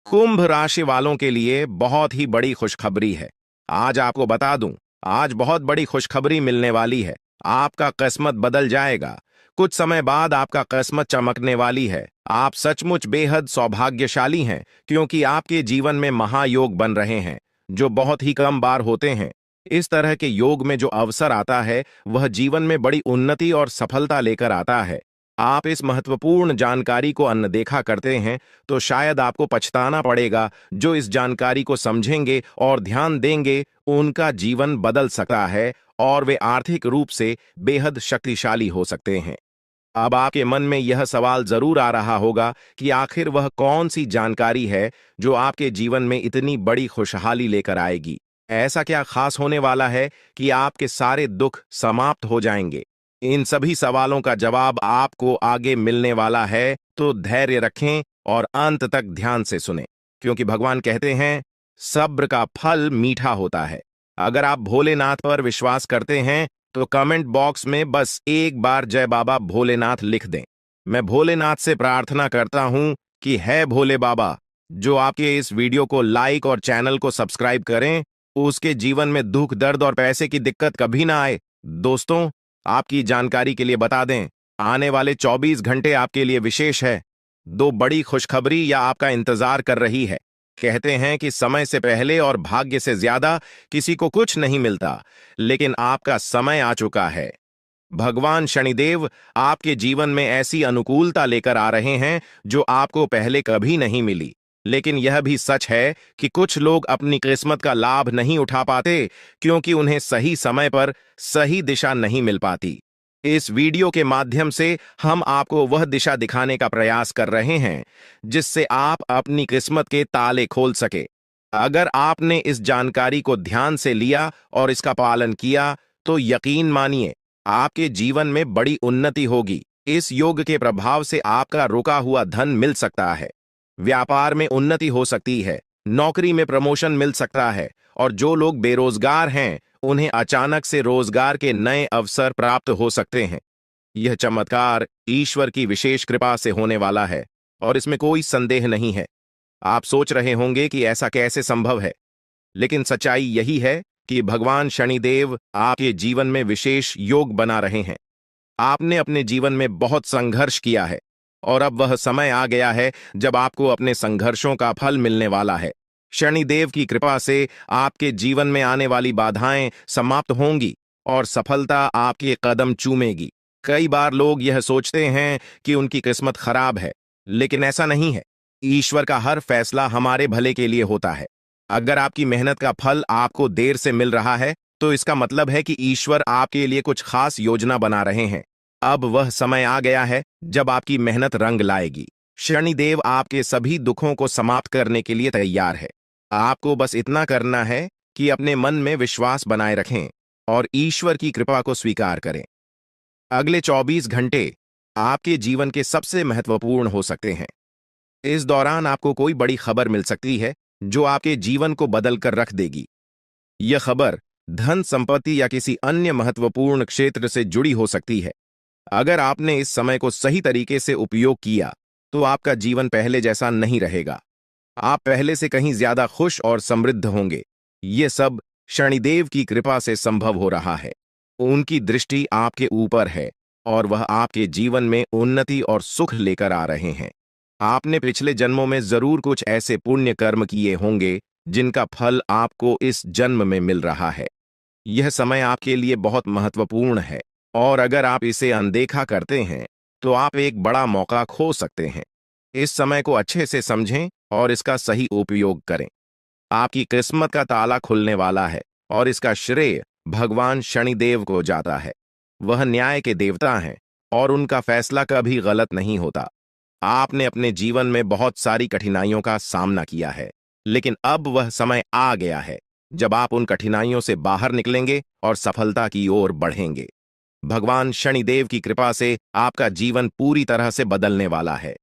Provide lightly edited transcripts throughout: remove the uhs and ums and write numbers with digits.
कुंभ राशि वालों के लिए बहुत ही बड़ी खुशखबरी है। आज आपको बता दूं, आज बहुत बड़ी खुशखबरी मिलने वाली है। आपका किस्मत बदल जाएगा। कुछ समय बाद आपका किस्मत चमकने वाली है। आप सचमुच बेहद सौभाग्यशाली हैं, क्योंकि आपके जीवन में महायोग बन रहे हैं, जो बहुत ही कम बार होते हैं। इस तरह के योग में जो अवसर आता है, वह जीवन में बड़ी उन्नति और सफलता लेकर आता है। आप इस महत्वपूर्ण जानकारी को अनदेखा करते हैं, तो शायद आपको पछताना पड़ेगा। जो इस जानकारी को समझेंगे और ध्यान देंगे, उनका जीवन बदल सकता है और वे आर्थिक रूप से बेहद शक्तिशाली हो सकते हैं। अब आपके मन में यह सवाल जरूर आ रहा होगा कि आखिर वह कौन सी जानकारी है जो आपके जीवन में इतनी बड़ी खुशहाली लेकर आएगी। ऐसा क्या खास होने वाला है कि आपके सारे दुख समाप्त हो जाएंगे? इन सभी सवालों का जवाब आपको आगे मिलने वाला है, तो धैर्य रखें और अंत तक ध्यान से सुनें, क्योंकि भगवान कहते हैं, सब्र का फल मीठा होता है। अगर आप भोलेनाथ पर विश्वास करते हैं, तो कमेंट बॉक्स में बस एक बार जय बाबा भोलेनाथ लिख दें। मैं भोलेनाथ से प्रार्थना करता हूं कि है भोले बाबा, जो आपके इस वीडियो को लाइक और चैनल को सब्सक्राइब करें, उसके जीवन में दुख, दर्द और पैसे की दिक्कत कभी ना आए। दोस्तों, आपकी जानकारी के लिए बता दें, आने वाले 24 घंटे आपके लिए विशेष है। दो बड़ी खुशखबरी या आपका इंतजार कर रही है। कहते हैं कि समय से पहले और भाग्य से ज्यादा किसी को कुछ नहीं मिलता, लेकिन आपका समय आ चुका है। भगवान शनिदेव आपके जीवन में ऐसी अनुकूलता लेकर आ रहे हैं जो आपको पहले कभी नहीं मिली। लेकिन यह भी सच है कि कुछ लोग अपनी किस्मत का लाभ नहीं उठा पाते, क्योंकि उन्हें सही समय पर सही दिशा नहीं मिल पाती। इस वीडियो के माध्यम से हम आपको वह दिशा दिखाने का प्रयास कर रहे हैं, जिससे आप अपनी किस्मत के ताले खोल सके। अगर आपने इस जानकारी को ध्यान से लिया और इसका पालन किया, तो यकीन मानिए, आपके जीवन में बड़ी उन्नति होगी। इस योग के प्रभाव से आपका रुका हुआ धन मिल सकता है, व्यापार में उन्नति हो सकती है, नौकरी में प्रमोशन मिल सकता है, और जो लोग बेरोजगार हैं, उन्हें अचानक से रोजगार के नए अवसर प्राप्त हो सकते हैं। यह चमत्कार ईश्वर की विशेष कृपा से होने वाला है, और इसमें कोई संदेह नहीं है। आप सोच रहे होंगे कि ऐसा कैसे संभव है, लेकिन सच्चाई यही है कि भगवान शनिदेव आपके जीवन में विशेष योग बना रहे हैं। आपने अपने जीवन में बहुत संघर्ष किया है, और अब वह समय आ गया है जब आपको अपने संघर्षों का फल मिलने वाला है। शनिदेव की कृपा से आपके जीवन में आने वाली बाधाएं समाप्त होंगी और सफलता आपके कदम चूमेगी। कई बार लोग यह सोचते हैं कि उनकी किस्मत खराब है, लेकिन ऐसा नहीं है। ईश्वर का हर फैसला हमारे भले के लिए होता है। अगर आपकी मेहनत का फल आपको देर से मिल रहा है, तो इसका मतलब है कि ईश्वर आपके लिए कुछ खास योजना बना रहे हैं। अब वह समय आ गया है जब आपकी मेहनत रंग लाएगी। शनिदेव आपके सभी दुखों को समाप्त करने के लिए तैयार है। आपको बस इतना करना है कि अपने मन में विश्वास बनाए रखें और ईश्वर की कृपा को स्वीकार करें। अगले 24 घंटे आपके जीवन के सबसे महत्वपूर्ण हो सकते हैं। इस दौरान आपको कोई बड़ी खबर मिल सकती है, जो आपके जीवन को बदल कर रख देगी। यह खबर धन, संपत्ति या किसी अन्य महत्वपूर्ण क्षेत्र से जुड़ी हो सकती है। अगर आपने इस समय को सही तरीके से उपयोग किया, तो आपका जीवन पहले जैसा नहीं रहेगा। आप पहले से कहीं ज्यादा खुश और समृद्ध होंगे। ये सब शनिदेव की कृपा से संभव हो रहा है। उनकी दृष्टि आपके ऊपर है, और वह आपके जीवन में उन्नति और सुख लेकर आ रहे हैं। आपने पिछले जन्मों में जरूर कुछ ऐसे पुण्य कर्म किए होंगे, जिनका फल आपको इस जन्म में मिल रहा है। यह समय आपके लिए बहुत महत्वपूर्ण है, और अगर आप इसे अनदेखा करते हैं, तो आप एक बड़ा मौका खो सकते हैं। इस समय को अच्छे से समझें और इसका सही उपयोग करें। आपकी किस्मत का ताला खुलने वाला है, और इसका श्रेय भगवान शनिदेव को जाता है। वह न्याय के देवता हैं, और उनका फैसला कभी गलत नहीं होता। आपने अपने जीवन में बहुत सारी कठिनाइयों का सामना किया है, लेकिन अब वह समय आ गया है जब आप उन कठिनाइयों से बाहर निकलेंगे और सफलता की ओर बढ़ेंगे। भगवान शनिदेव की कृपा से आपका जीवन पूरी तरह से बदलने वाला है।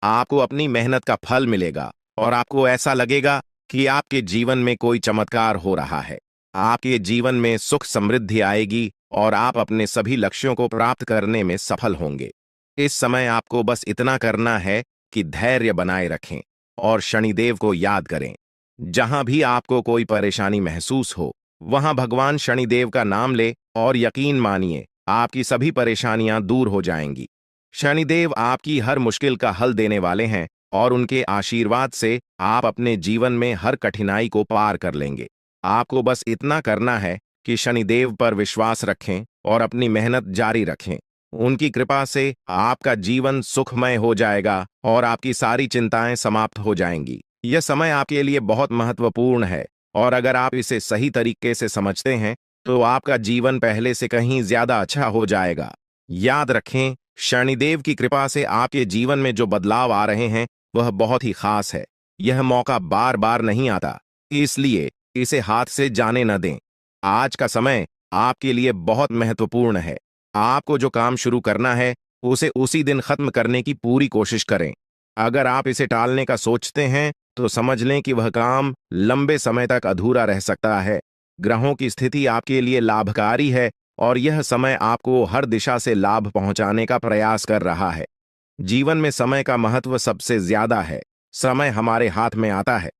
आपको अपनी मेहनत का फल मिलेगा, और आपको ऐसा लगेगा कि आपके जीवन में कोई चमत्कार हो रहा है। आपके जीवन में सुख समृद्धि आएगी, और आप अपने सभी लक्ष्यों को प्राप्त करने में सफल होंगे। इस समय आपको बस इतना करना है कि धैर्य बनाए रखें और शनिदेव को याद करें। जहां भी आपको कोई परेशानी महसूस हो, वहां भगवान शनिदेव का नाम ले और यकीन मानिए आपकी सभी परेशानियां दूर हो जाएंगी। शनिदेव आपकी हर मुश्किल का हल देने वाले हैं और उनके आशीर्वाद से आप अपने जीवन में हर कठिनाई को पार कर लेंगे। आपको बस इतना करना है कि शनिदेव पर विश्वास रखें और अपनी मेहनत जारी रखें। उनकी कृपा से आपका जीवन सुखमय हो जाएगा और आपकी सारी चिंताएं समाप्त हो जाएंगी। यह समय आपके लिए बहुत महत्वपूर्ण है और अगर आप इसे सही तरीके से समझते हैं तो आपका जीवन पहले से कहीं ज्यादा अच्छा हो जाएगा। याद रखें, शनिदेव की कृपा से आपके जीवन में जो बदलाव आ रहे हैं वह बहुत ही खास है। यह मौका बार बार नहीं आता, इसलिए इसे हाथ से जाने न दें। आज का समय आपके लिए बहुत महत्वपूर्ण है। आपको जो काम शुरू करना है उसे उसी दिन खत्म करने की पूरी कोशिश करें। अगर आप इसे टालने का सोचते हैं तो समझ लें कि वह काम लंबे समय तक अधूरा रह सकता है। ग्रहों की स्थिति आपके लिए लाभकारी है और यह समय आपको हर दिशा से लाभ पहुंचाने का प्रयास कर रहा है। जीवन में समय का महत्व सबसे ज्यादा है। समय हमारे हाथ में आता है,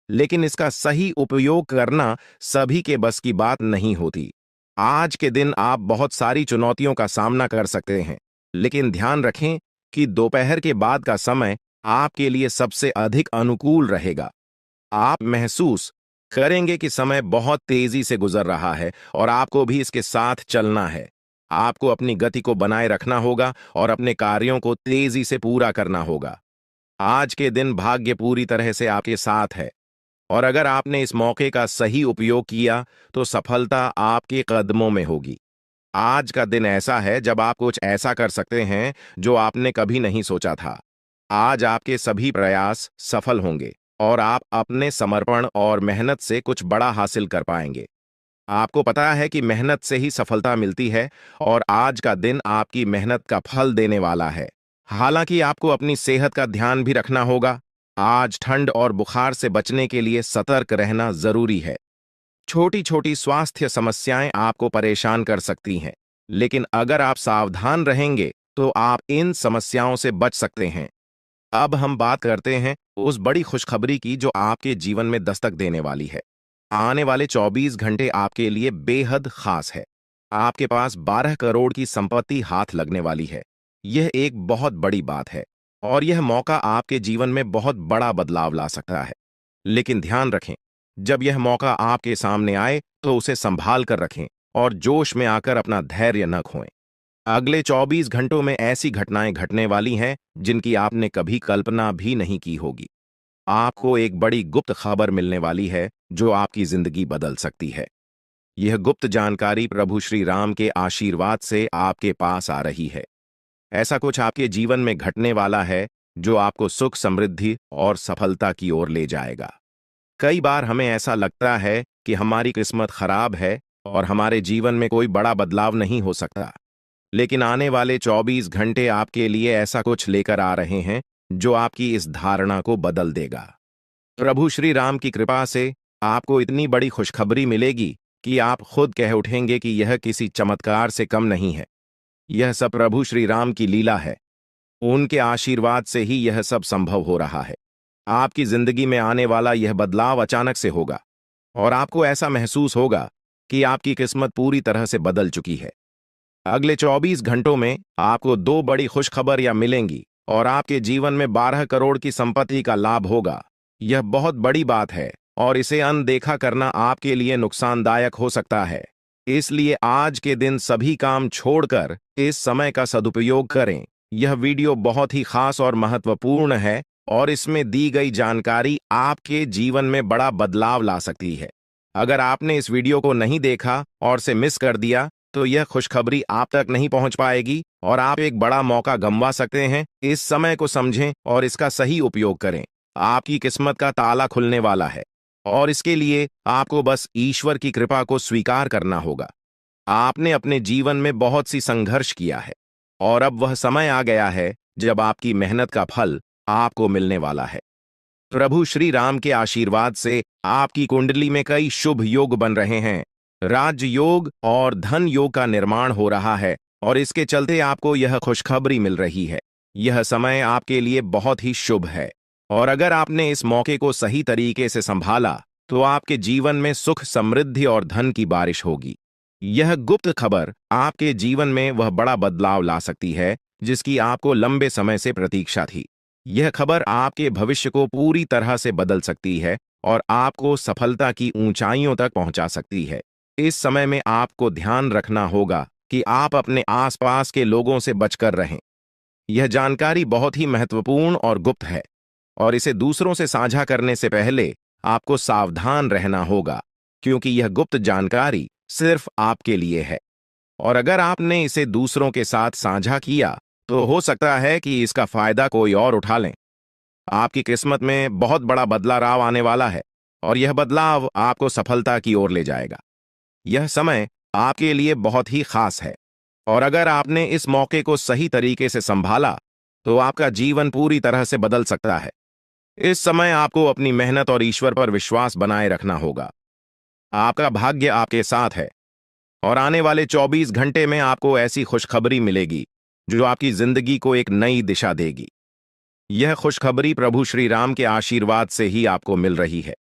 लेकिन इसका सही उपयोग करना सभी के बस की बात नहीं होती। आज के दिन आप बहुत सारी चुनौतियों का सामना कर सकते हैं, लेकिन ध्यान रखें कि दोपहर के बाद का समय आपके लिए सबसे अधिक अनुकूल रहेगा। आप महसूस करेंगे कि समय बहुत तेजी से गुजर रहा है और आपको भी इसके साथ चलना है। आपको अपनी गति को बनाए रखना होगा और अपने कार्यों को तेजी से पूरा करना होगा। आज के दिन भाग्य पूरी तरह से आपके साथ है और अगर आपने इस मौके का सही उपयोग किया तो सफलता आपके कदमों में होगी। आज का दिन ऐसा है जब आप कुछ ऐसा कर सकते हैं जो आपने कभी नहीं सोचा था। आज आपके सभी प्रयास सफल होंगे और आप अपने समर्पण और मेहनत से कुछ बड़ा हासिल कर पाएंगे। आपको पता है कि मेहनत से ही सफलता मिलती है और आज का दिन आपकी मेहनत का फल देने वाला है। हालांकि आपको अपनी सेहत का ध्यान भी रखना होगा। आज ठंड और बुखार से बचने के लिए सतर्क रहना जरूरी है। छोटी छोटी स्वास्थ्य समस्याएं आपको परेशान कर सकती हैं, लेकिन अगर आप सावधान रहेंगे तो आप इन समस्याओं से बच सकते हैं। अब हम बात करते हैं उस बड़ी खुशखबरी की जो आपके जीवन में दस्तक देने वाली है। आने वाले 24 घंटे आपके लिए बेहद खास है। आपके पास 12 करोड़ की संपत्ति हाथ लगने वाली है। यह एक बहुत बड़ी बात है और यह मौका आपके जीवन में बहुत बड़ा बदलाव ला सकता है। लेकिन ध्यान रखें, जब यह मौका आपके सामने आए तो उसे संभाल कर रखें और जोश में आकर अपना धैर्य न खोएं। अगले 24 घंटों में ऐसी घटनाएं घटने वाली हैं जिनकी आपने कभी कल्पना भी नहीं की होगी। आपको एक बड़ी गुप्त खबर मिलने वाली है जो आपकी जिंदगी बदल सकती है। यह गुप्त जानकारी प्रभु श्री राम के आशीर्वाद से आपके पास आ रही है। ऐसा कुछ आपके जीवन में घटने वाला है जो आपको सुख, समृद्धि और सफलता की ओर ले जाएगा। कई बार हमें ऐसा लगता है कि हमारी किस्मत खराब है और हमारे जीवन में कोई बड़ा बदलाव नहीं हो सकता, लेकिन आने वाले 24 घंटे आपके लिए ऐसा कुछ लेकर आ रहे हैं जो आपकी इस धारणा को बदल देगा। प्रभु श्री राम की कृपा से आपको इतनी बड़ी खुशखबरी मिलेगी कि आप खुद कह उठेंगे कि यह किसी चमत्कार से कम नहीं है। यह सब प्रभु श्री राम की लीला है। उनके आशीर्वाद से ही यह सब संभव हो रहा है। आपकी जिंदगी में आने वाला यह बदलाव अचानक से होगा और आपको ऐसा महसूस होगा कि आपकी किस्मत पूरी तरह से बदल चुकी है। अगले 24 घंटों में आपको 2 बड़ी खुशखबरियां मिलेंगी और आपके जीवन में 12 करोड़ की संपत्ति का लाभ होगा। यह बहुत बड़ी बात है और इसे अनदेखा करना आपके लिए नुकसानदायक हो सकता है। इसलिए आज के दिन सभी काम छोड़कर इस समय का सदुपयोग करें। यह वीडियो बहुत ही खास और महत्वपूर्ण है और इसमें दी गई जानकारी आपके जीवन में बड़ा बदलाव ला सकती है। अगर आपने इस वीडियो को नहीं देखा और से मिस कर दिया तो यह खुशखबरी आप तक नहीं पहुंच पाएगी और आप एक बड़ा मौका गंवा सकते हैं। इस समय को समझें और इसका सही उपयोग करें। आपकी किस्मत का ताला खुलने वाला है और इसके लिए आपको बस ईश्वर की कृपा को स्वीकार करना होगा। आपने अपने जीवन में बहुत सी संघर्ष किया है और अब वह समय आ गया है जब आपकी मेहनत का फल आपको मिलने वाला है। प्रभु श्री राम के आशीर्वाद से आपकी कुंडली में कई शुभ योग बन रहे हैं। राज्य योग और धन योग का निर्माण हो रहा है और इसके चलते आपको यह खुशखबरी मिल रही है। यह समय आपके लिए बहुत ही शुभ है। और अगर आपने इस मौके को सही तरीके से संभाला तो आपके जीवन में सुख, समृद्धि और धन की बारिश होगी। यह गुप्त खबर आपके जीवन में वह बड़ा बदलाव ला सकती है जिसकी आपको लंबे समय से प्रतीक्षा थी। यह खबर आपके भविष्य को पूरी तरह से बदल सकती है और आपको सफलता की ऊंचाइयों तक पहुंचा सकती है। इस समय में आपको ध्यान रखना होगा कि आप अपने आसपास के लोगों से बचकर रहें। यह जानकारी बहुत ही महत्वपूर्ण और गुप्त है और इसे दूसरों से साझा करने से पहले आपको सावधान रहना होगा, क्योंकि यह गुप्त जानकारी सिर्फ आपके लिए है। और अगर आपने इसे दूसरों के साथ साझा किया तो हो सकता है कि इसका फायदा कोई और उठा लें। आपकी किस्मत में बहुत बड़ा बदलाव आने वाला है और यह बदलाव आपको सफलता की ओर ले जाएगा। यह समय आपके लिए बहुत ही खास है और अगर आपने इस मौके को सही तरीके से संभाला तो आपका जीवन पूरी तरह से बदल सकता है। इस समय आपको अपनी मेहनत और ईश्वर पर विश्वास बनाए रखना होगा। आपका भाग्य आपके साथ है और आने वाले 24 घंटे में आपको ऐसी खुशखबरी मिलेगी जो आपकी जिंदगी को एक नई दिशा देगी। यह खुशखबरी प्रभु श्री राम के आशीर्वाद से ही आपको मिल रही है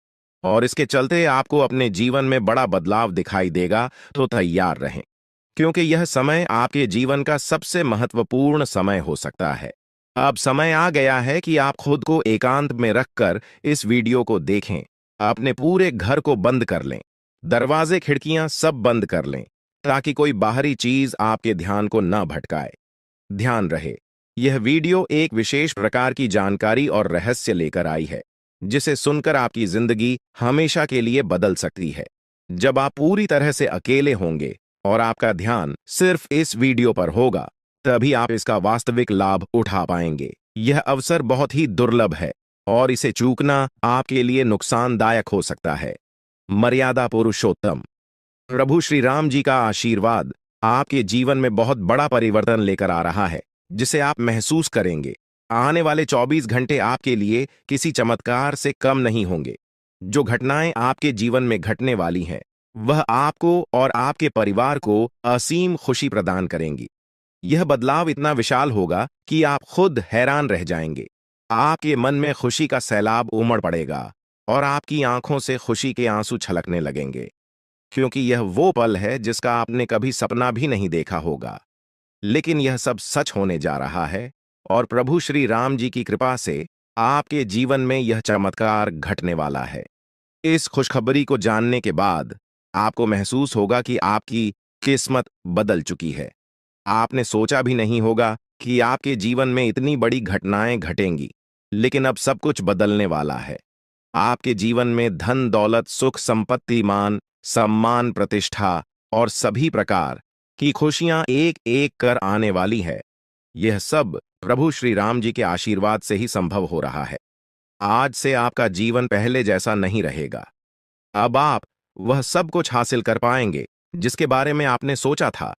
और इसके चलते आपको अपने जीवन में बड़ा बदलाव दिखाई देगा, तो तैयार रहें, क्योंकि यह समय आपके जीवन का सबसे महत्वपूर्ण समय हो सकता है। अब समय आ गया है कि आप खुद को एकांत में रखकर इस वीडियो को देखें। अपने पूरे घर को बंद कर लें, दरवाजे खिड़कियां सब बंद कर लें, ताकि कोई बाहरी चीज आपके ध्यान को न भटकाए। ध्यान रहे, यह वीडियो एक विशेष प्रकार की जानकारी और रहस्य लेकर आई है, जिसे सुनकर आपकी जिंदगी हमेशा के लिए बदल सकती है। जब आप पूरी तरह से अकेले होंगे और आपका ध्यान सिर्फ इस वीडियो पर होगा, तभी आप इसका वास्तविक लाभ उठा पाएंगे। यह अवसर बहुत ही दुर्लभ है और इसे चूकना आपके लिए नुकसानदायक हो सकता है। मर्यादा पुरुषोत्तम प्रभु श्री राम जी का आशीर्वाद आपके जीवन में बहुत बड़ा परिवर्तन लेकर आ रहा है, जिसे आप महसूस करेंगे। आने वाले 24 घंटे आपके लिए किसी चमत्कार से कम नहीं होंगे। जो घटनाएं आपके जीवन में घटने वाली हैं, वह आपको और आपके परिवार को असीम खुशी प्रदान करेंगी। यह बदलाव इतना विशाल होगा कि आप खुद हैरान रह जाएंगे। आपके मन में खुशी का सैलाब उमड़ पड़ेगा और आपकी आंखों से खुशी के आंसू छलकने लगेंगे, क्योंकि यह वो पल है जिसका आपने कभी सपना भी नहीं देखा होगा। लेकिन यह सब सच होने जा रहा है और प्रभु श्री राम जी की कृपा से आपके जीवन में यह चमत्कार घटने वाला है। इस खुशखबरी को जानने के बाद आपको महसूस होगा कि आपकी किस्मत बदल चुकी है। आपने सोचा भी नहीं होगा कि आपके जीवन में इतनी बड़ी घटनाएं घटेंगी, लेकिन अब सब कुछ बदलने वाला है। आपके जीवन में धन, दौलत, सुख, संपत्ति, मान, सम्मान, प्रतिष्ठा और सभी प्रकार की खुशियां एक एक कर आने वाली है। यह सब प्रभु श्री राम जी के आशीर्वाद से ही संभव हो रहा है। आज से आपका जीवन पहले जैसा नहीं रहेगा। अब आप वह सब कुछ हासिल कर पाएंगे जिसके बारे में आपने सोचा था,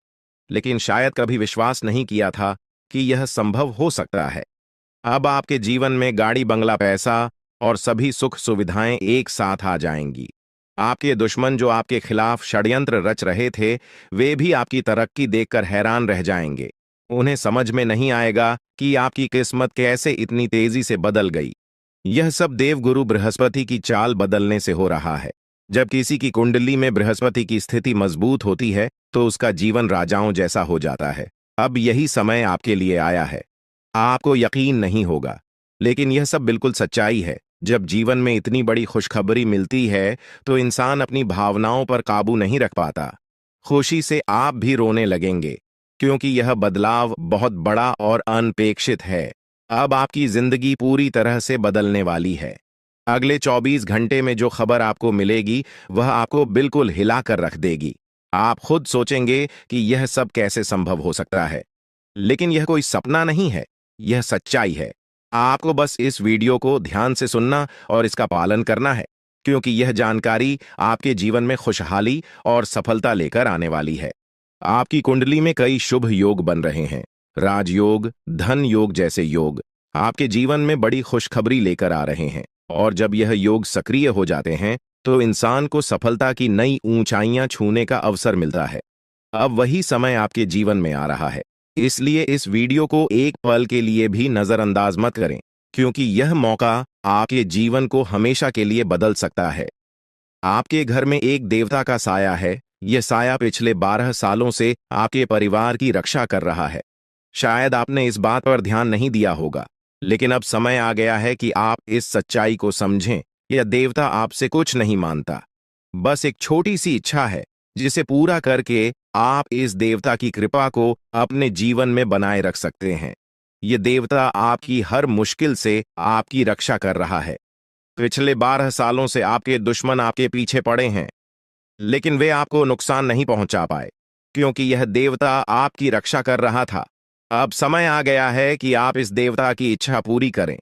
लेकिन शायद कभी विश्वास नहीं किया था कि यह संभव हो सकता है। अब आपके जीवन में गाड़ी, बंगला, पैसा और सभी सुख सुविधाएं एक साथ आ जाएंगी। आपके दुश्मन जो आपके खिलाफ षड्यंत्र रच रहे थे, वे भी आपकी तरक्की देखकर हैरान रह जाएंगे। उन्हें समझ में नहीं आएगा कि आपकी किस्मत कैसे इतनी तेजी से बदल गई। यह सब देवगुरु बृहस्पति की चाल बदलने से हो रहा है। जब किसी की कुंडली में बृहस्पति की स्थिति मजबूत होती है तो उसका जीवन राजाओं जैसा हो जाता है। अब यही समय आपके लिए आया है। आपको यकीन नहीं होगा, लेकिन यह सब बिल्कुल सच्चाई है। जब जीवन में इतनी बड़ी खुशखबरी मिलती है तो इंसान अपनी भावनाओं पर काबू नहीं रख पाता। खुशी से आप भी रोने लगेंगे, क्योंकि यह बदलाव बहुत बड़ा और अनपेक्षित है। अब आपकी जिंदगी पूरी तरह से बदलने वाली है। अगले 24 घंटे में जो खबर आपको मिलेगी वह आपको बिल्कुल हिला कर रख देगी। आप खुद सोचेंगे कि यह सब कैसे संभव हो सकता है, लेकिन यह कोई सपना नहीं है, यह सच्चाई है। आपको बस इस वीडियो को ध्यान से सुनना और इसका पालन करना है, क्योंकि यह जानकारी आपके जीवन में खुशहाली और सफलता लेकर आने वाली है। आपकी कुंडली में कई शुभ योग बन रहे हैं। राजयोग, धन योग जैसे योग आपके जीवन में बड़ी खुशखबरी लेकर आ रहे हैं, और जब यह योग सक्रिय हो जाते हैं तो इंसान को सफलता की नई ऊंचाइयां छूने का अवसर मिलता है। अब वही समय आपके जीवन में आ रहा है, इसलिए इस वीडियो को एक पल के लिए भी नजरअंदाज मत करें, क्योंकि यह मौका आपके जीवन को हमेशा के लिए बदल सकता है। आपके घर में एक देवता का साया है। यह साया पिछले 12 सालों से आपके परिवार की रक्षा कर रहा है। शायद आपने इस बात पर ध्यान नहीं दिया होगा, लेकिन अब समय आ गया है कि आप इस सच्चाई को समझें। यह देवता आपसे कुछ नहीं मांगता, बस एक छोटी सी इच्छा है, जिसे पूरा करके आप इस देवता की कृपा को अपने जीवन में बनाए रख सकते हैं। यह देवता आपकी हर मुश्किल से आपकी रक्षा कर रहा है। पिछले 12 सालों से आपके दुश्मन आपके पीछे पड़े हैं, लेकिन वे आपको नुकसान नहीं पहुंचा पाए, क्योंकि यह देवता आपकी रक्षा कर रहा था। अब समय आ गया है कि आप इस देवता की इच्छा पूरी करें।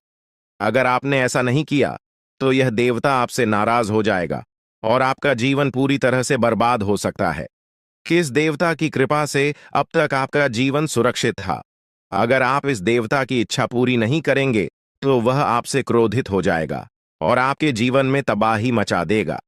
अगर आपने ऐसा नहीं किया, तो यह देवता आपसे नाराज हो जाएगा और आपका जीवन पूरी तरह से बर्बाद हो सकता है। किस देवता की कृपा से अब तक आपका जीवन सुरक्षित था? अगर आप इस देवता की इच्छा पूरी नहीं करेंगे, तो वह आपसे क्रोधित हो जाएगा और आपके जीवन में तबाही मचा देगा।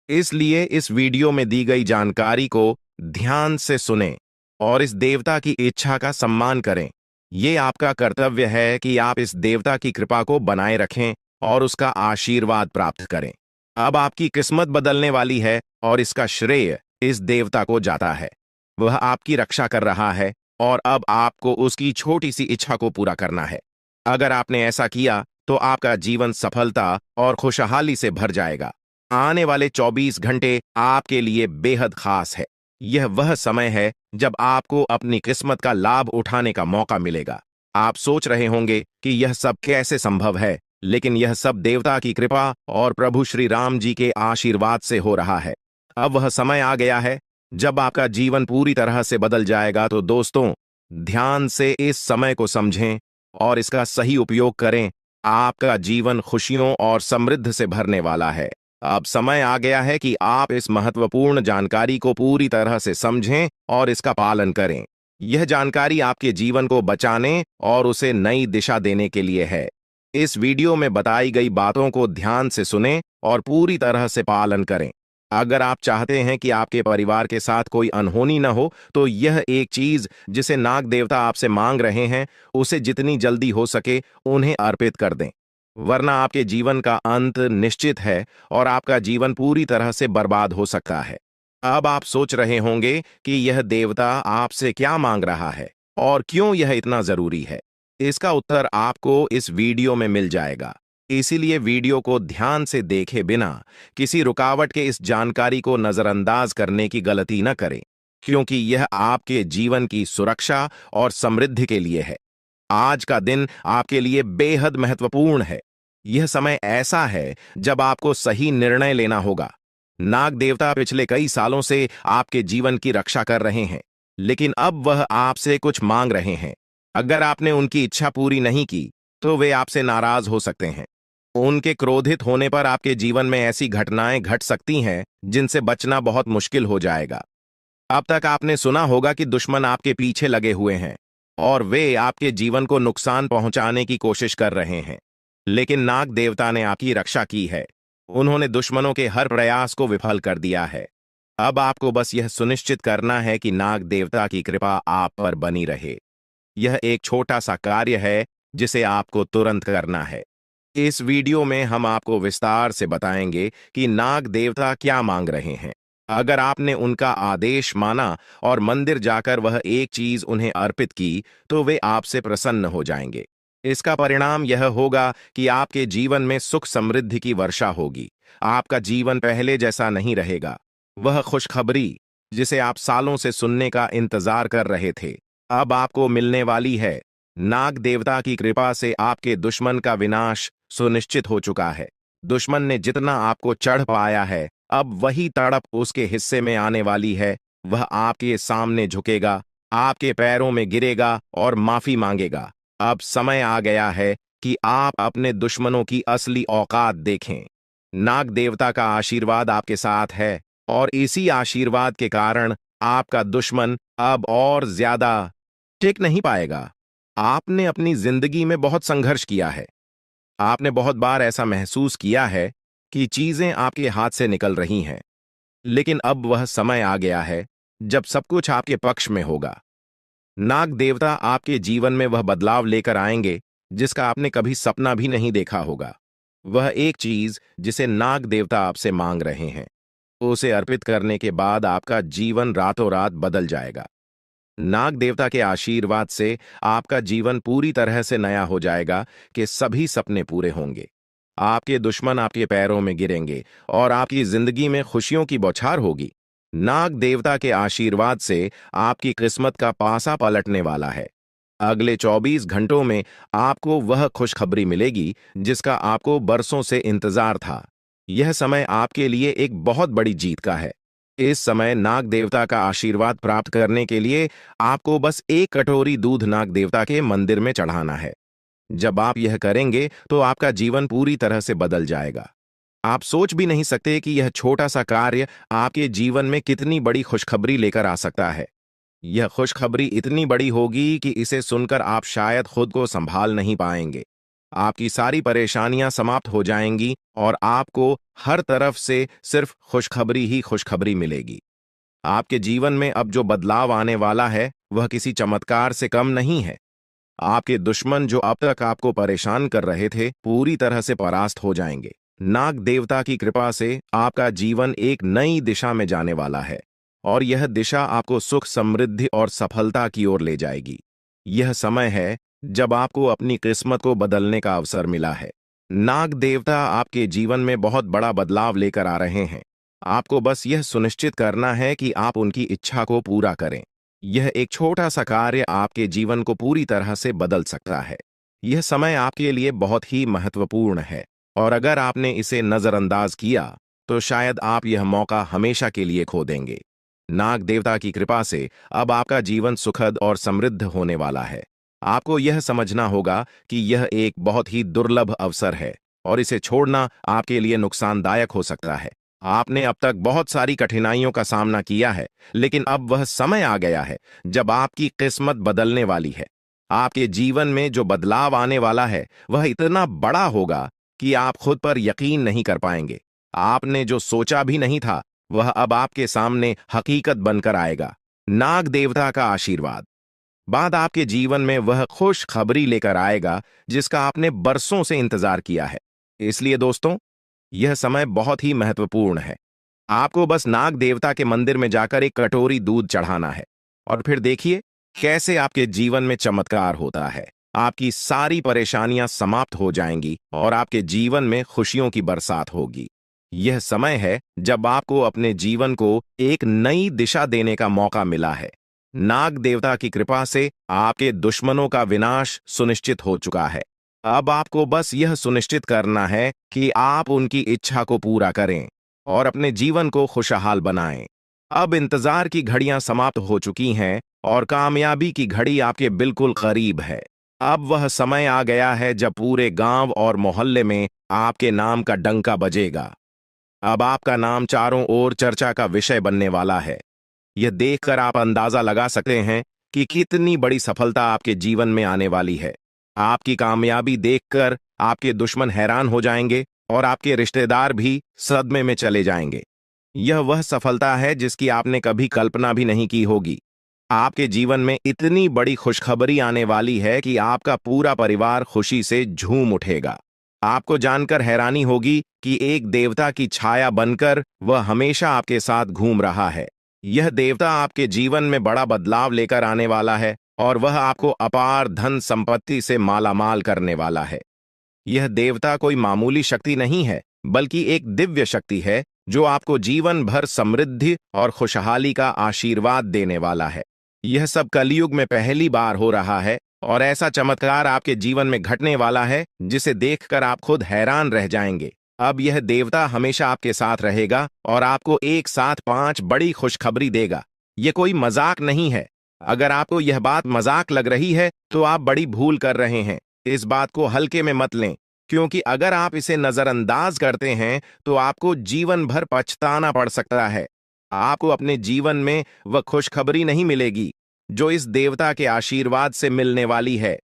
इसलिए इस वीडियो में दी गई जानकारी को ध्यान से सुनें और इस देवता की इच्छा का सम्मान करें। ये आपका कर्तव्य है कि आप इस देवता की कृपा को बनाए रखें और उसका आशीर्वाद प्राप्त करें। अब आपकी किस्मत बदलने वाली है और इसका श्रेय इस देवता को जाता है। वह आपकी रक्षा कर रहा है और अब आपको उसकी छोटी सी इच्छा को पूरा करना है। अगर आपने ऐसा किया, तो आपका जीवन सफलता और खुशहाली से भर जाएगा। आने वाले 24 घंटे आपके लिए बेहद खास है। यह वह समय है जब आपको अपनी किस्मत का लाभ उठाने का मौका मिलेगा। आप सोच रहे होंगे कि यह सब कैसे संभव है, लेकिन यह सब देवता की कृपा और प्रभु श्री राम जी के आशीर्वाद से हो रहा है। अब वह समय आ गया है जब आपका जीवन पूरी तरह से बदल जाएगा। तो दोस्तों, ध्यान से इस समय को समझें और इसका सही उपयोग करें। आपका जीवन खुशियों और समृद्धि से भरने वाला है। अब समय आ गया है कि आप इस महत्वपूर्ण जानकारी को पूरी तरह से समझें और इसका पालन करें। यह जानकारी आपके जीवन को बचाने और उसे नई दिशा देने के लिए है। इस वीडियो में बताई गई बातों को ध्यान से सुनें और पूरी तरह से पालन करें। अगर आप चाहते हैं कि आपके परिवार के साथ कोई अनहोनी न हो, तो यह एक चीज जिसे नाग देवता आपसे मांग रहे हैं, उसे जितनी जल्दी हो सके उन्हें अर्पित कर दें, वरना आपके जीवन का अंत निश्चित है और आपका जीवन पूरी तरह से बर्बाद हो सकता है। अब आप सोच रहे होंगे कि यह देवता आपसे क्या मांग रहा है और क्यों यह इतना जरूरी है। इसका उत्तर आपको इस वीडियो में मिल जाएगा। इसीलिए वीडियो को ध्यान से देखे बिना किसी रुकावट के इस जानकारी को नजरअंदाज करने की गलती न करें, क्योंकि यह आपके जीवन की सुरक्षा और समृद्धि के लिए है। आज का दिन आपके लिए बेहद महत्वपूर्ण है। यह समय ऐसा है जब आपको सही निर्णय लेना होगा। नाग देवता पिछले कई सालों से आपके जीवन की रक्षा कर रहे हैं, लेकिन अब वह आपसे कुछ मांग रहे हैं। अगर आपने उनकी इच्छा पूरी नहीं की, तो वे आपसे नाराज हो सकते हैं। उनके क्रोधित होने पर आपके जीवन में ऐसी घटनाएं घट सकती हैं जिनसे बचना बहुत मुश्किल हो जाएगा। अब तक आपने सुना होगा कि दुश्मन आपके पीछे लगे हुए हैं और वे आपके जीवन को नुकसान पहुंचाने की कोशिश कर रहे हैं, लेकिन नाग देवता ने आपकी रक्षा की है। उन्होंने दुश्मनों के हर प्रयास को विफल कर दिया है। अब आपको बस यह सुनिश्चित करना है कि नाग देवता की कृपा आप पर बनी रहे। यह एक छोटा सा कार्य है जिसे आपको तुरंत करना है। इस वीडियो में हम आपको विस्तार से बताएंगे कि नाग देवता क्या मांग रहे हैं। अगर आपने उनका आदेश माना और मंदिर जाकर वह एक चीज उन्हें अर्पित की, तो वे आपसे प्रसन्न हो जाएंगे। इसका परिणाम यह होगा कि आपके जीवन में सुख समृद्धि की वर्षा होगी। आपका जीवन पहले जैसा नहीं रहेगा। वह खुशखबरी जिसे आप सालों से सुनने का इंतजार कर रहे थे, अब आपको मिलने वाली है। नाग देवता की कृपा से आपके दुश्मन का विनाश सुनिश्चित हो चुका है। दुश्मन ने जितना आपको चढ़ पाया है, अब वही तड़प उसके हिस्से में आने वाली है। वह आपके सामने झुकेगा, आपके पैरों में गिरेगा और माफी मांगेगा। अब समय आ गया है कि आप अपने दुश्मनों की असली औकात देखें। नाग देवता का आशीर्वाद आपके साथ है और इसी आशीर्वाद के कारण आपका दुश्मन अब और ज्यादा टिक नहीं पाएगा। आपने अपनी जिंदगी में बहुत संघर्ष किया है। आपने बहुत बार ऐसा महसूस किया है कि चीजें आपके हाथ से निकल रही हैं, लेकिन अब वह समय आ गया है जब सब कुछ आपके पक्ष में होगा। नाग देवता आपके जीवन में वह बदलाव लेकर आएंगे जिसका आपने कभी सपना भी नहीं देखा होगा। वह एक चीज जिसे नाग देवता आपसे मांग रहे हैं, उसे अर्पित करने के बाद आपका जीवन रातों रात बदल जाएगा। नाग देवता के आशीर्वाद से आपका जीवन पूरी तरह से नया हो जाएगा कि सभी सपने पूरे होंगे। आपके दुश्मन आपके पैरों में गिरेंगे और आपकी जिंदगी में खुशियों की बौछार होगी। नाग देवता के आशीर्वाद से आपकी किस्मत का पासा पलटने वाला है। अगले 24 घंटों में आपको वह खुशखबरी मिलेगी जिसका आपको बरसों से इंतजार था। यह समय आपके लिए एक बहुत बड़ी जीत का है। इस समय नाग देवता का आशीर्वाद प्राप्त करने के लिए आपको बस एक कटोरी दूध नाग देवता के मंदिर में चढ़ाना है। जब आप यह करेंगे तो आपका जीवन पूरी तरह से बदल जाएगा। आप सोच भी नहीं सकते कि यह छोटा सा कार्य आपके जीवन में कितनी बड़ी खुशखबरी लेकर आ सकता है। यह खुशखबरी इतनी बड़ी होगी कि इसे सुनकर आप शायद खुद को संभाल नहीं पाएंगे। आपकी सारी परेशानियां समाप्त हो जाएंगी और आपको हर तरफ से सिर्फ खुशखबरी ही खुशखबरी मिलेगी। आपके जीवन में अब जो बदलाव आने वाला है वह किसी चमत्कार से कम नहीं है। आपके दुश्मन जो अब तक आपको परेशान कर रहे थे पूरी तरह से परास्त हो जाएंगे। नाग देवता की कृपा से आपका जीवन एक नई दिशा में जाने वाला है और यह दिशा आपको सुख, समृद्धि और सफलता की ओर ले जाएगी। यह समय है जब आपको अपनी किस्मत को बदलने का अवसर मिला है। नाग देवता आपके जीवन में बहुत बड़ा बदलाव लेकर आ रहे हैं। आपको बस यह सुनिश्चित करना है कि आप उनकी इच्छा को पूरा करें। यह एक छोटा सा कार्य आपके जीवन को पूरी तरह से बदल सकता है। यह समय आपके लिए बहुत ही महत्वपूर्ण है और अगर आपने इसे नजरअंदाज किया तो शायद आप यह मौका हमेशा के लिए खो देंगे। नाग देवता की कृपा से अब आपका जीवन सुखद और समृद्ध होने वाला है। आपको यह समझना होगा कि यह एक बहुत ही दुर्लभ अवसर है और इसे छोड़ना आपके लिए नुकसानदायक हो सकता है। आपने अब तक बहुत सारी कठिनाइयों का सामना किया है, लेकिन अब वह समय आ गया है जब आपकी किस्मत बदलने वाली है। आपके जीवन में जो बदलाव आने वाला है वह इतना बड़ा होगा कि आप खुद पर यकीन नहीं कर पाएंगे। आपने जो सोचा भी नहीं था वह अब आपके सामने हकीकत बनकर आएगा। नाग देवता का आशीर्वाद बाद आपके जीवन में वह खुश खबरी लेकर आएगा जिसका आपने बरसों से इंतजार किया है। इसलिए दोस्तों, यह समय बहुत ही महत्वपूर्ण है। आपको बस नाग देवता के मंदिर में जाकर एक कटोरी दूध चढ़ाना है और फिर देखिए कैसे आपके जीवन में चमत्कार होता है। आपकी सारी परेशानियां समाप्त हो जाएंगी और आपके जीवन में खुशियों की बरसात होगी। यह समय है जब आपको अपने जीवन को एक नई दिशा देने का मौका मिला है। नाग देवता की कृपा से आपके दुश्मनों का विनाश सुनिश्चित हो चुका है। अब आपको बस यह सुनिश्चित करना है कि आप उनकी इच्छा को पूरा करें और अपने जीवन को खुशहाल बनाएं। अब इंतजार की घड़ियां समाप्त हो चुकी हैं और कामयाबी की घड़ी आपके बिल्कुल करीब है। अब वह समय आ गया है जब पूरे गांव और मोहल्ले में आपके नाम का डंका बजेगा। अब आपका नाम चारों ओर चर्चा का विषय बनने वाला है। यह देखकर आप अंदाजा लगा सकते हैं कि कितनी बड़ी सफलता आपके जीवन में आने वाली है। आपकी कामयाबी देखकर आपके दुश्मन हैरान हो जाएंगे और आपके रिश्तेदार भी सदमे में चले जाएंगे। यह वह सफलता है जिसकी आपने कभी कल्पना भी नहीं की होगी। आपके जीवन में इतनी बड़ी खुशखबरी आने वाली है कि आपका पूरा परिवार खुशी से झूम उठेगा। आपको जानकर हैरानी होगी कि एक देवता की छाया बनकर वह हमेशा आपके साथ घूम रहा है। यह देवता आपके जीवन में बड़ा बदलाव लेकर आने वाला है और वह आपको अपार धन संपत्ति से मालामाल करने वाला है। यह देवता कोई मामूली शक्ति नहीं है, बल्कि एक दिव्य शक्ति है जो आपको जीवन भर समृद्धि और खुशहाली का आशीर्वाद देने वाला है। यह सब कलयुग में पहली बार हो रहा है और ऐसा चमत्कार आपके जीवन में घटने वाला है जिसे देखकर आप खुद हैरान रह जाएंगे। अब यह देवता हमेशा आपके साथ रहेगा और आपको एक साथ 5 बड़ी खुशखबरी देगा। यह कोई मजाक नहीं है। अगर आपको यह बात मजाक लग रही है तो आप बड़ी भूल कर रहे हैं। इस बात को हल्के में मत लें, क्योंकि अगर आप इसे नजरअंदाज करते हैं तो आपको जीवन भर पछताना पड़ सकता है। आपको अपने जीवन में वह खुशखबरी नहीं मिलेगी जो इस देवता के आशीर्वाद से मिलने वाली है।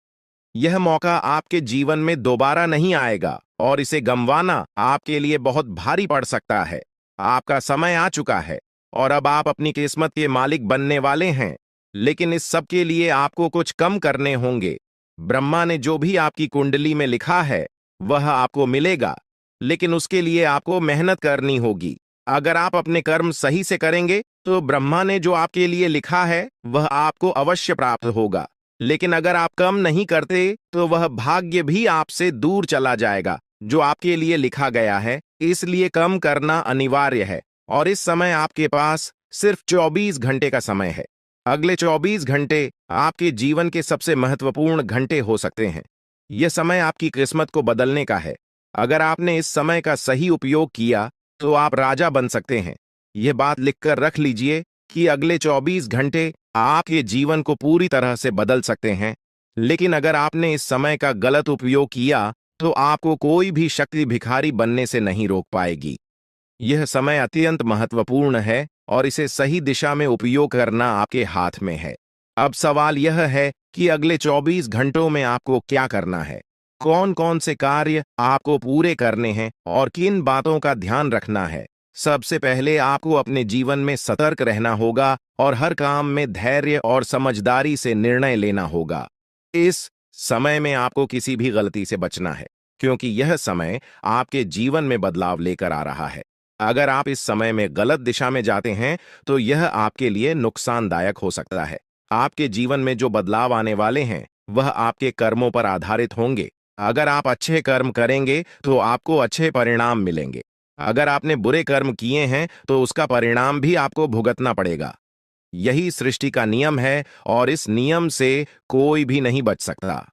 यह मौका आपके जीवन में दोबारा नहीं आएगा और इसे गंवाना आपके लिए बहुत भारी पड़ सकता है। आपका समय आ चुका है और अब आप अपनी किस्मत के मालिक बनने वाले हैं, लेकिन इस सब के लिए आपको कुछ कम करने होंगे। ब्रह्मा ने जो भी आपकी कुंडली में लिखा है वह आपको मिलेगा, लेकिन उसके लिए आपको मेहनत करनी होगी। अगर आप अपने कर्म सही से करेंगे तो ब्रह्मा ने जो आपके लिए लिखा है वह आपको अवश्य प्राप्त होगा। लेकिन अगर आप कम नहीं करते तो वह भाग्य भी आपसे दूर चला जाएगा जो आपके लिए लिखा गया है। इसलिए कम करना अनिवार्य है और इस समय आपके पास सिर्फ 24 घंटे का समय है। अगले 24 घंटे आपके जीवन के सबसे महत्वपूर्ण घंटे हो सकते हैं। यह समय आपकी किस्मत को बदलने का है। अगर आपने इस समय का सही उपयोग किया तो आप राजा बन सकते हैं। यह बात लिखकर रख लीजिए कि अगले 24 घंटे आपके जीवन को पूरी तरह से बदल सकते हैं। लेकिन अगर आपने इस समय का गलत उपयोग किया तो आपको कोई भी शक्ति भिखारी बनने से नहीं रोक पाएगी। यह समय अत्यंत महत्वपूर्ण है और इसे सही दिशा में उपयोग करना आपके हाथ में है। अब सवाल यह है कि अगले 24 घंटों में आपको क्या करना है, कौन कौन से कार्य आपको पूरे करने हैं और किन बातों का ध्यान रखना है। सबसे पहले आपको अपने जीवन में सतर्क रहना होगा और हर काम में धैर्य और समझदारी से निर्णय लेना होगा। इस समय में आपको किसी भी गलती से बचना है, क्योंकि यह समय आपके जीवन में बदलाव लेकर आ रहा है। अगर आप इस समय में गलत दिशा में जाते हैं तो यह आपके लिए नुकसानदायक हो सकता है। आपके जीवन में जो बदलाव आने वाले हैं वह आपके कर्मों पर आधारित होंगे। अगर आप अच्छे कर्म करेंगे तो आपको अच्छे परिणाम मिलेंगे। अगर आपने बुरे कर्म किए हैं तो उसका परिणाम भी आपको भुगतना पड़ेगा। यही सृष्टि का नियम है और इस नियम से कोई भी नहीं बच सकता।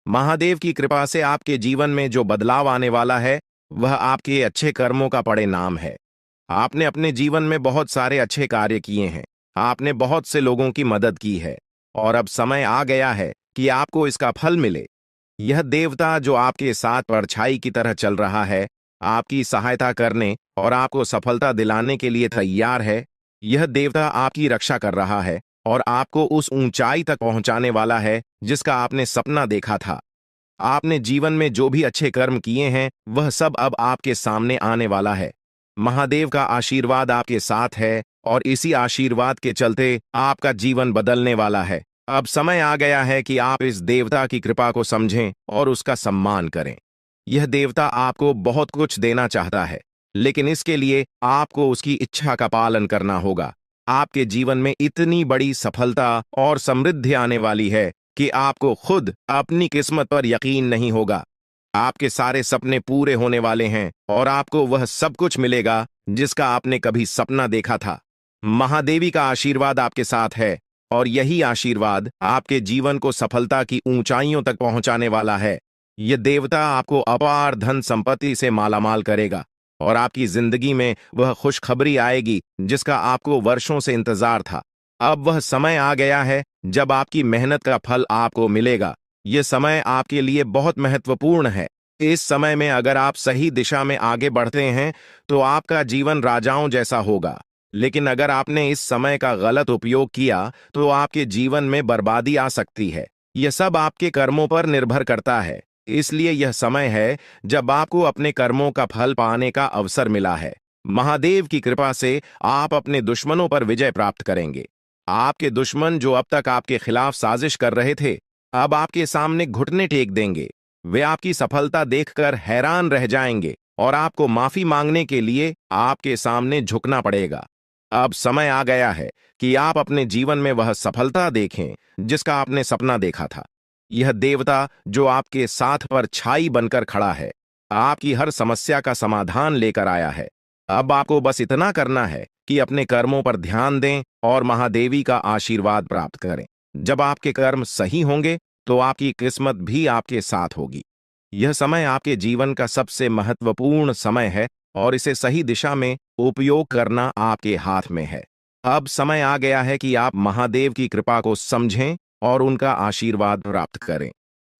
महादेव की कृपा से आपके जीवन में जो बदलाव आने वाला है वह आपके अच्छे कर्मों का परिणाम है। आपने अपने जीवन में बहुत सारे अच्छे कार्य किए हैं, आपने बहुत से लोगों की मदद की है और अब समय आ गया है कि आपको इसका फल मिले। यह देवता जो आपके साथ परछाई की तरह चल रहा है, आपकी सहायता करने और आपको सफलता दिलाने के लिए तैयार है। यह देवता आपकी रक्षा कर रहा है और आपको उस ऊंचाई तक पहुंचाने वाला है जिसका आपने सपना देखा था। आपने जीवन में जो भी अच्छे कर्म किए हैं वह सब अब आपके सामने आने वाला है। महादेव का आशीर्वाद आपके साथ है और इसी आशीर्वाद के चलते आपका जीवन बदलने वाला है। अब समय आ गया है कि आप इस देवता की कृपा को समझें और उसका सम्मान करें। यह देवता आपको बहुत कुछ देना चाहता है, लेकिन इसके लिए आपको उसकी इच्छा का पालन करना होगा। आपके जीवन में इतनी बड़ी सफलता और समृद्धि आने वाली है कि आपको खुद अपनी किस्मत पर यकीन नहीं होगा। आपके सारे सपने पूरे होने वाले हैं और आपको वह सब कुछ मिलेगा जिसका आपने कभी सपना देखा था। महादेवी का आशीर्वाद आपके साथ है और यही आशीर्वाद आपके जीवन को सफलता की ऊंचाइयों तक पहुंचाने वाला है। यह देवता आपको अपार धन संपत्ति से मालामाल करेगा और आपकी जिंदगी में वह खुशखबरी आएगी जिसका आपको वर्षों से इंतजार था। अब वह समय आ गया है जब आपकी मेहनत का फल आपको मिलेगा। यह समय आपके लिए बहुत महत्वपूर्ण है। इस समय में अगर आप सही दिशा में आगे बढ़ते हैं तो आपका जीवन राजाओं जैसा होगा, लेकिन अगर आपने इस समय का गलत उपयोग किया तो आपके जीवन में बर्बादी आ सकती है। यह सब आपके कर्मों पर निर्भर करता है। इसलिए यह समय है जब आपको अपने कर्मों का फल पाने का अवसर मिला है। महादेव की कृपा से आप अपने दुश्मनों पर विजय प्राप्त करेंगे। आपके दुश्मन जो अब तक आपके खिलाफ साजिश कर रहे थे, अब आपके सामने घुटने टेक देंगे। वे आपकी सफलता देखकर हैरान रह जाएंगे और आपको माफी मांगने के लिए आपके सामने झुकना पड़ेगा। अब समय आ गया है कि आप अपने जीवन में वह सफलता देखें जिसका आपने सपना देखा था। यह देवता जो आपके साथ पर छाई बनकर खड़ा है, आपकी हर समस्या का समाधान लेकर आया है। अब आपको बस इतना करना है कि अपने कर्मों पर ध्यान दें और महादेवी का आशीर्वाद प्राप्त करें। जब आपके कर्म सही होंगे तो आपकी किस्मत भी आपके साथ होगी। यह समय आपके जीवन का सबसे महत्वपूर्ण समय है और इसे सही दिशा में उपयोग करना आपके हाथ में है। अब समय आ गया है कि आप महादेव की कृपा को समझें और उनका आशीर्वाद प्राप्त करें।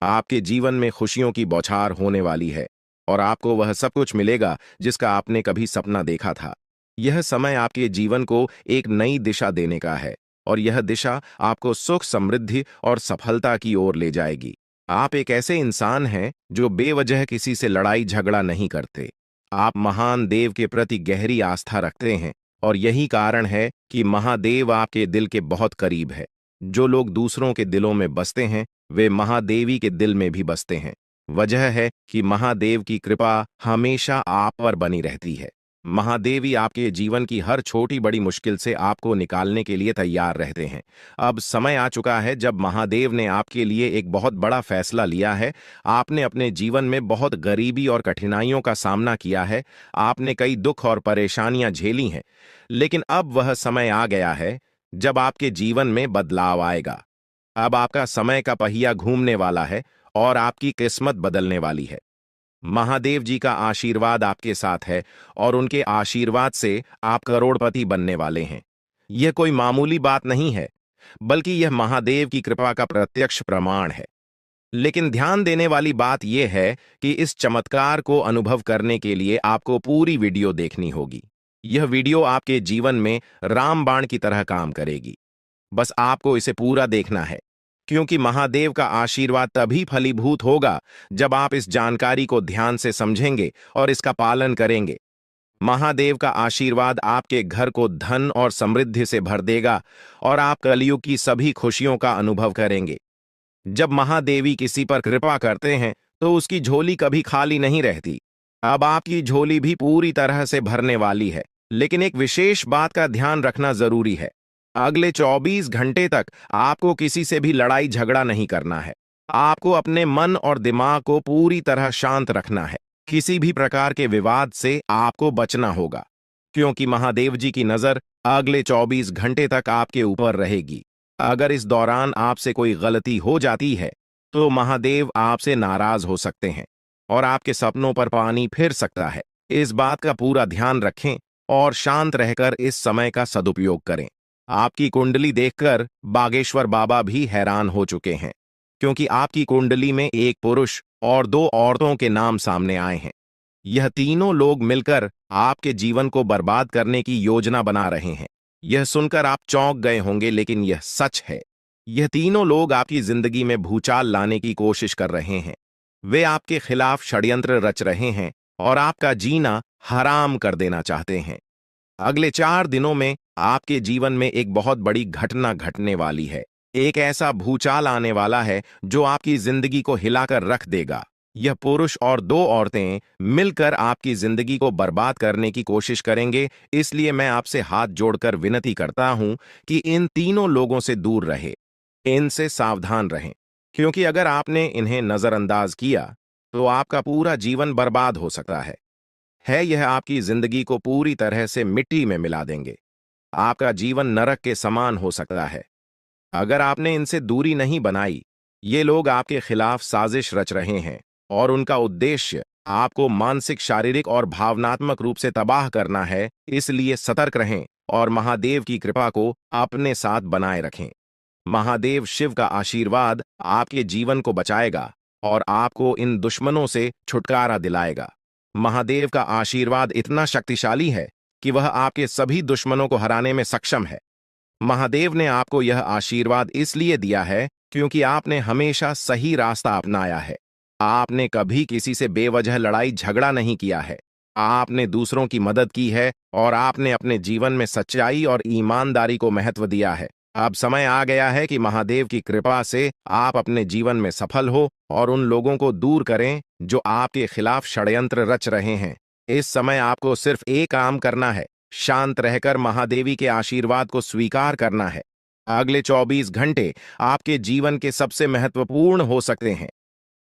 आपके जीवन में खुशियों की बौछार होने वाली है और आपको वह सब कुछ मिलेगा जिसका आपने कभी सपना देखा था। यह समय आपके जीवन को एक नई दिशा देने का है और यह दिशा आपको सुख, समृद्धि और सफलता की ओर ले जाएगी। आप एक ऐसे इंसान हैं जो बेवजह किसी से लड़ाई झगड़ा नहीं करते। आप महान देव के प्रति गहरी आस्था रखते हैं और यही कारण है कि महादेव आपके दिल के बहुत करीब है। जो लोग दूसरों के दिलों में बसते हैं वे महादेवी के दिल में भी बसते हैं। वजह है कि महादेव की कृपा हमेशा आप पर बनी रहती है। महादेवी आपके जीवन की हर छोटी बड़ी मुश्किल से आपको निकालने के लिए तैयार रहते हैं। अब समय आ चुका है जब महादेव ने आपके लिए एक बहुत बड़ा फैसला लिया है। आपने अपने जीवन में बहुत गरीबी और कठिनाइयों का सामना किया है। आपने कई दुख और परेशानियां झेली हैं, लेकिन अब वह समय आ गया है जब आपके जीवन में बदलाव आएगा। अब आपका समय का पहिया घूमने वाला है और आपकी किस्मत बदलने वाली है। महादेव जी का आशीर्वाद आपके साथ है और उनके आशीर्वाद से आप करोड़पति बनने वाले हैं। यह कोई मामूली बात नहीं है, बल्कि यह महादेव की कृपा का प्रत्यक्ष प्रमाण है। लेकिन ध्यान देने वाली बात यह है कि इस चमत्कार को अनुभव करने के लिए आपको पूरी वीडियो देखनी होगी। यह वीडियो आपके जीवन में रामबाण की तरह काम करेगी। बस आपको इसे पूरा देखना है, क्योंकि महादेव का आशीर्वाद तभी फलीभूत होगा जब आप इस जानकारी को ध्यान से समझेंगे और इसका पालन करेंगे। महादेव का आशीर्वाद आपके घर को धन और समृद्धि से भर देगा और आप कलयुग की सभी खुशियों का अनुभव करेंगे। जब महादेवी किसी पर कृपा करते हैं तो उसकी झोली कभी खाली नहीं रहती। अब आपकी झोली भी पूरी तरह से भरने वाली है। लेकिन एक विशेष बात का ध्यान रखना जरूरी है। अगले 24 घंटे तक आपको किसी से भी लड़ाई झगड़ा नहीं करना है। आपको अपने मन और दिमाग को पूरी तरह शांत रखना है। किसी भी प्रकार के विवाद से आपको बचना होगा, क्योंकि महादेव जी की नजर अगले 24 घंटे तक आपके ऊपर रहेगी। अगर इस दौरान आपसे कोई गलती हो जाती है तो महादेव आपसे नाराज हो सकते हैं और आपके सपनों पर पानी फिर सकता है। इस बात का पूरा ध्यान रखें और शांत रहकर इस समय का सदुपयोग करें। आपकी कुंडली देखकर बागेश्वर बाबा भी हैरान हो चुके हैं, क्योंकि आपकी कुंडली में एक पुरुष और 2 औरतों के नाम सामने आए हैं। यह तीनों लोग मिलकर आपके जीवन को बर्बाद करने की योजना बना रहे हैं। यह सुनकर आप चौंक गए होंगे, लेकिन यह सच है। यह तीनों लोग आपकी जिंदगी में भूचाल लाने की कोशिश कर रहे हैं। वे आपके खिलाफ षड्यंत्र रच रहे हैं और आपका जीना हराम कर देना चाहते हैं। अगले 4 दिनों में आपके जीवन में एक बहुत बड़ी घटना घटने वाली है। एक ऐसा भूचाल आने वाला है जो आपकी जिंदगी को हिलाकर रख देगा। यह पुरुष और 2 औरतें मिलकर आपकी जिंदगी को बर्बाद करने की कोशिश करेंगे। इसलिए मैं आपसे हाथ जोड़कर विनती करता हूं कि इन तीनों लोगों से दूर रहे, इनसे सावधान रहें, क्योंकि अगर आपने इन्हें नजरअंदाज किया तो आपका पूरा जीवन बर्बाद हो सकता है। यह आपकी जिंदगी को पूरी तरह से मिट्टी में मिला देंगे। आपका जीवन नरक के समान हो सकता है अगर आपने इनसे दूरी नहीं बनाई। ये लोग आपके खिलाफ साजिश रच रहे हैं और उनका उद्देश्य आपको मानसिक, शारीरिक और भावनात्मक रूप से तबाह करना है। इसलिए सतर्क रहें और महादेव की कृपा को अपने साथ बनाए रखें। महादेव शिव का आशीर्वाद आपके जीवन को बचाएगा और आपको इन दुश्मनों से छुटकारा दिलाएगा। महादेव का आशीर्वाद इतना शक्तिशाली है कि वह आपके सभी दुश्मनों को हराने में सक्षम है। महादेव ने आपको यह आशीर्वाद इसलिए दिया है क्योंकि आपने हमेशा सही रास्ता अपनाया है। आपने कभी किसी से बेवजह लड़ाई झगड़ा नहीं किया है। आपने दूसरों की मदद की है और आपने अपने जीवन में सच्चाई और ईमानदारी को महत्व दिया है। अब समय आ गया है कि महादेव की कृपा से आप अपने जीवन में सफल हो और उन लोगों को दूर करें जो आपके खिलाफ षड्यंत्र रच रहे हैं। इस समय आपको सिर्फ एक काम करना है, शांत रहकर महादेवी के आशीर्वाद को स्वीकार करना है। अगले 24 घंटे आपके जीवन के सबसे महत्वपूर्ण हो सकते हैं।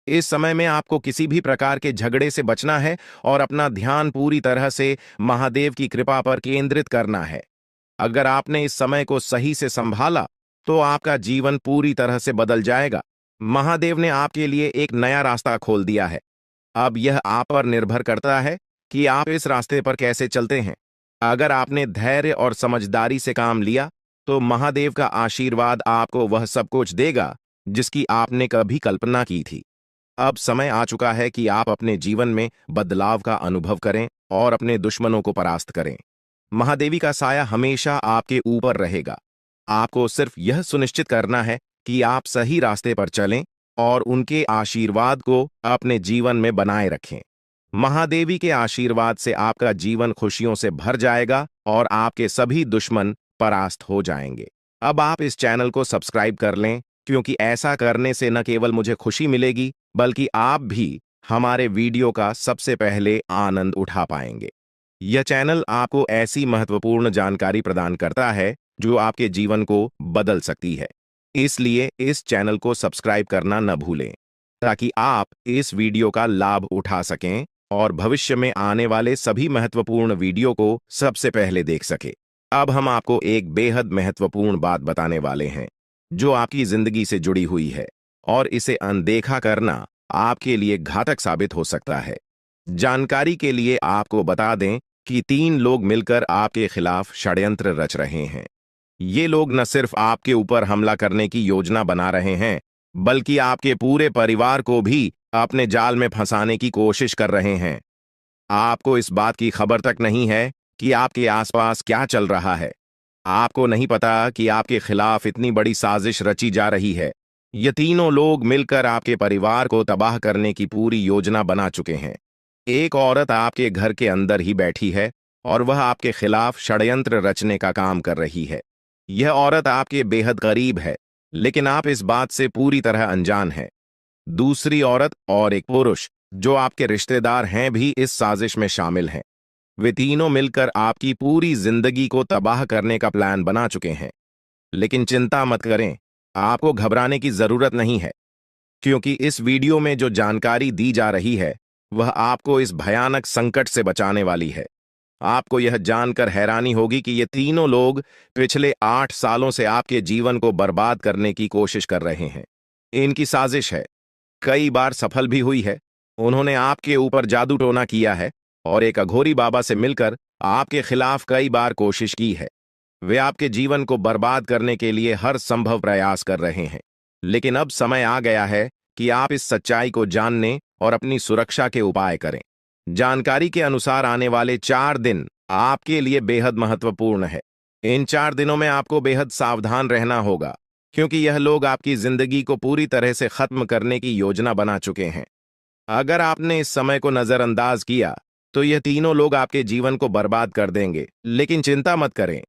इस समय में आपको किसी भी प्रकार के झगड़े से बचना है और अपना ध्यान पूरी तरह से महादेव की कृपा पर केंद्रित करना है। अगर आपने इस समय को सही से संभाला तो आपका जीवन पूरी तरह से बदल जाएगा। महादेव ने आपके लिए एक नया रास्ता खोल दिया है। अब यह आप पर निर्भर करता है कि आप इस रास्ते पर कैसे चलते हैं। अगर आपने धैर्य और समझदारी से काम लिया तो महादेव का आशीर्वाद आपको वह सब कुछ देगा जिसकी आपने कभी कल्पना की थी। अब समय आ चुका है कि आप अपने जीवन में बदलाव का अनुभव करें और अपने दुश्मनों को परास्त करें। महादेवी का साया हमेशा आपके ऊपर रहेगा। आपको सिर्फ यह सुनिश्चित करना है कि आप सही रास्ते पर चलें और उनके आशीर्वाद को अपने जीवन में बनाए रखें। महादेवी के आशीर्वाद से आपका जीवन खुशियों से भर जाएगा और आपके सभी दुश्मन परास्त हो जाएंगे। अब आप इस चैनल को सब्सक्राइब कर लें क्योंकि ऐसा करने से न केवल मुझे खुशी मिलेगी, बल्कि आप भी हमारे वीडियो का सबसे पहले आनंद उठा पाएंगे। यह चैनल आपको ऐसी महत्वपूर्ण जानकारी प्रदान करता है जो आपके जीवन को बदल सकती है। इसलिए इस चैनल को सब्सक्राइब करना न भूलें, ताकि आप इस वीडियो का लाभ उठा सकें और भविष्य में आने वाले सभी महत्वपूर्ण वीडियो को सबसे पहले देख सकें। अब हम आपको एक बेहद महत्वपूर्ण बात बताने वाले हैं, जो आपकी जिंदगी से जुड़ी हुई है और इसे अनदेखा करना आपके लिए घातक साबित हो सकता है। जानकारी के लिए आपको बता दें कि 3 लोग मिलकर आपके खिलाफ षड्यंत्र रच रहे हैं। ये लोग न सिर्फ आपके ऊपर हमला करने की योजना बना रहे हैं, बल्कि आपके पूरे परिवार को भी अपने जाल में फंसाने की कोशिश कर रहे हैं। आपको इस बात की खबर तक नहीं है कि आपके आसपास क्या चल रहा है। आपको नहीं पता कि आपके खिलाफ इतनी बड़ी साजिश रची जा रही है। ये तीनों लोग मिलकर आपके परिवार को तबाह करने की पूरी योजना बना चुके हैं। एक औरत आपके घर के अंदर ही बैठी है और वह आपके खिलाफ षड्यंत्र रचने का काम कर रही है। यह औरत आपके बेहद करीब है, लेकिन आप इस बात से पूरी तरह अनजान हैं। दूसरी औरत और एक पुरुष जो आपके रिश्तेदार हैं भी इस साजिश में शामिल हैं। वे तीनों मिलकर आपकी पूरी जिंदगी को तबाह करने का प्लान बना चुके हैं। लेकिन चिंता मत करें, आपको घबराने की जरूरत नहीं है, क्योंकि इस वीडियो में जो जानकारी दी जा रही है वह आपको इस भयानक संकट से बचाने वाली है। आपको यह जानकर हैरानी होगी कि ये तीनों लोग पिछले 8 सालों से आपके जीवन को बर्बाद करने की कोशिश कर रहे हैं। इनकी साजिश है, कई बार सफल भी हुई है। उन्होंने आपके ऊपर जादू टोना किया है और एक अघोरी बाबा से मिलकर आपके खिलाफ कई बार कोशिश की है। वे आपके जीवन को बर्बाद करने के लिए हर संभव प्रयास कर रहे हैं। लेकिन अब समय आ गया है कि आप इस सच्चाई को जानने और अपनी सुरक्षा के उपाय करें। जानकारी के अनुसार आने वाले 4 दिन आपके लिए बेहद महत्वपूर्ण है। इन 4 दिनों में आपको बेहद सावधान रहना होगा, क्योंकि यह लोग आपकी जिंदगी को पूरी तरह से खत्म करने की योजना बना चुके हैं। अगर आपने इस समय को नजरअंदाज किया तो यह तीनों लोग आपके जीवन को बर्बाद कर देंगे। लेकिन चिंता मत करें,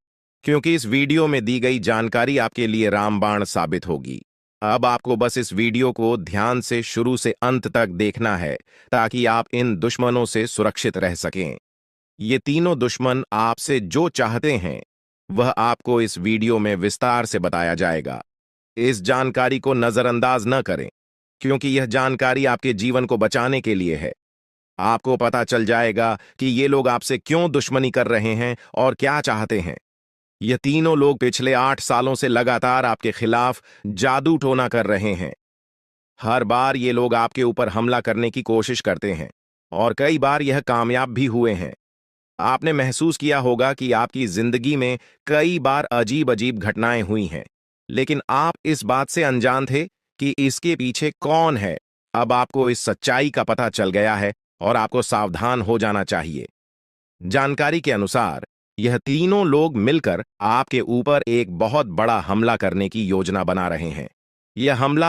क्योंकि इस वीडियो में दी गई जानकारी आपके लिए रामबाण साबित होगी। अब आपको बस इस वीडियो को ध्यान से शुरू से अंत तक देखना है, ताकि आप इन दुश्मनों से सुरक्षित रह सकें। ये तीनों दुश्मन आपसे जो चाहते हैं वह आपको इस वीडियो में विस्तार से बताया जाएगा। इस जानकारी को नजरअंदाज न करें, क्योंकि यह जानकारी आपके जीवन को बचाने के लिए है। आपको पता चल जाएगा कि ये लोग आपसे क्यों दुश्मनी कर रहे हैं और क्या चाहते हैं। ये तीनों लोग पिछले 8 सालों से लगातार आपके खिलाफ जादू टोना कर रहे हैं। हर बार ये लोग आपके ऊपर हमला करने की कोशिश करते हैं और कई बार यह कामयाब भी हुए हैं। आपने महसूस किया होगा कि आपकी जिंदगी में कई बार अजीब अजीब घटनाएं हुई हैं, लेकिन आप इस बात से अनजान थे कि इसके पीछे कौन है। अब आपको इस सच्चाई का पता चल गया है और आपको सावधान हो जाना चाहिए। जानकारी के अनुसार यह तीनों लोग मिलकर आपके ऊपर एक बहुत बड़ा हमला करने की योजना बना रहे हैं। यह हमला